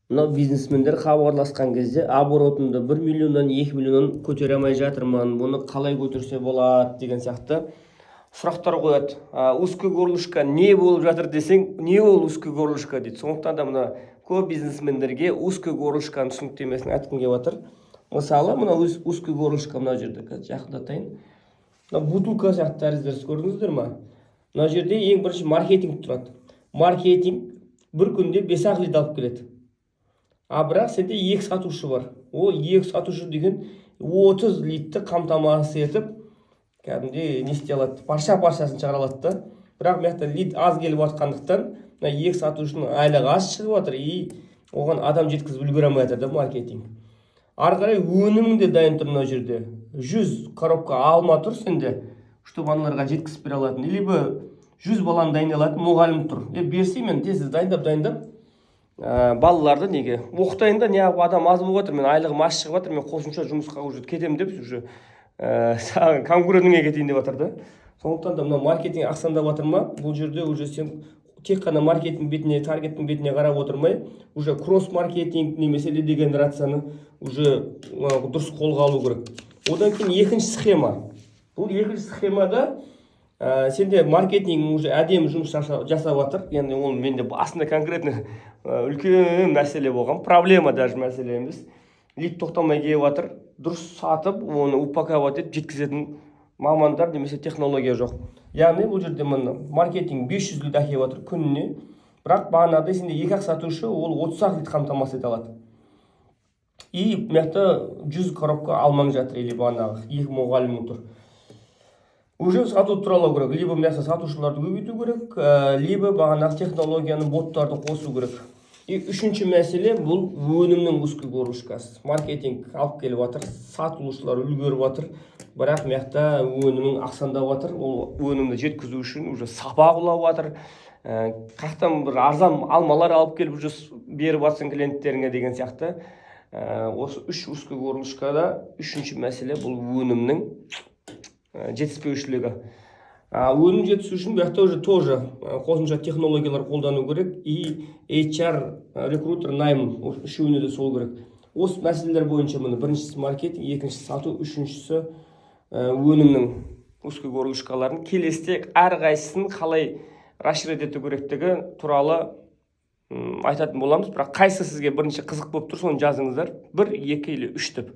мынау бизнесмендер хабарласқан кезде оборотымды 1 миллионнан 2 миллионнан көтере алмай жатырмын, бұны қалай көтерсе болады деген сияқты сұрақтар қояды. Узкое горлышко не болып жатыр десең, не ол узкое горлышко дейді. Сондықтан да мына көп бизнесмендерге узкое горлышканың түсініктемесін айтқым келіп жатыр. Мысалы, мына узкое горлышко мына жерде жақындатайын. Мына бутылка сияқты тәріздерді көрдіңіздер ма? Мына жерде ең бірінші маркетинг тұрады. Маркетинг бір күнде 5-ақ лид алып келеді. Бірақ сенде 2 сатушы бар. Ол 2 сатушы деген 30 лидті қамтамасыз етіп, кәдімгідей не істей алады, парша-паршасын шығара алады да. Бірақ мына лид аз келіп жатқандықтан, 2 сатушының айлығы аз шығып жатыр, оған адам жеткізіп үлгере алмай жатыр да маркетинг. Ары қарай өнімің де дайын тұр мына жерде. 100 коробка алма тұр сенде, чтобы аналарға жеткізіп бере алатын. Либо 100 баланы дайындай алатын мұғалім тұр. Берсей мен тез дайындап балаларды неге оқытайын да, не адам аз болып жатыр, мен айлығым аз шығып жатыр, мен қосымша жұмысқа уже кетемін деп уже конкурентіңе кетейін деп жатыр да. Сондықтан да мына маркетинг ақсаңдап жатыр ма? Бұл жерде уже сен тек қана маркетинг бетіне, таргеттің бетіне қарап отырмай, уже кросс-маркетинг немесе лид-генерацияны уже дұрыс қолға алу керек. Одан кейін екінші схема. Бұл екінші схемада сенде маркетинг уже әдемі жұмыс жасап жатыр. Яғни ол менде басында конкретно үлкен мәселе болған, проблема даже мәселе емес. Лид тоқтамай келіп жатыр, дұрыс сатып, оны упаковать етіп жеткізетін мамандар немесе технология жоқ. Яғни бұл жерде маркетинг 500 лид әкеліп жатыр күніне, бірақ бағанағыдай сенде 2-ақ сатушы ол 30-ақ лид қамтамасыз ете алады. И мықты 100 коробка алмаң жатыр, или бағанағы 2 мұғалімің тұр. Уже сату туралы керек, либо мықты сатушыларды көбейту керек, либо бағанағы технологияны, боттарды қосу керек. И үшінші мәселе бұл өнімнің узкое горлышкасы. Маркетинг алып келіп жатыр, сатушылар үлгеріп жатыр, бірақ мықты өнімің ақсандап жатыр. Ол өнімді жеткізу үшін уже сапа құлап жатыр. Қақтан бір арзан алмалар алып келіп беріп жатсың клиенттеріңе деген сияқты. Осы 3 узкое горлышкада үшінші мәселе бұл өнімнің жетіспеушілігі. Өнім жетісу үшін бұяқта уже тоже қосымша технологиялар қолдану керек, и HR, рекрутер, найм, үшеуіне де сол керек. Осы мәселелер бойынша біріншісі маркетинг, екіншісі сату, үшіншісі өнімнің узкое горлышкаларын келесте әрқайсысын қалай расширить ету керектігі туралы айтатын боламыз. Бірақ қайсы сізге бірінші қызық болып тұр, соны жазыңыздар. 1, 2 или 3 деп.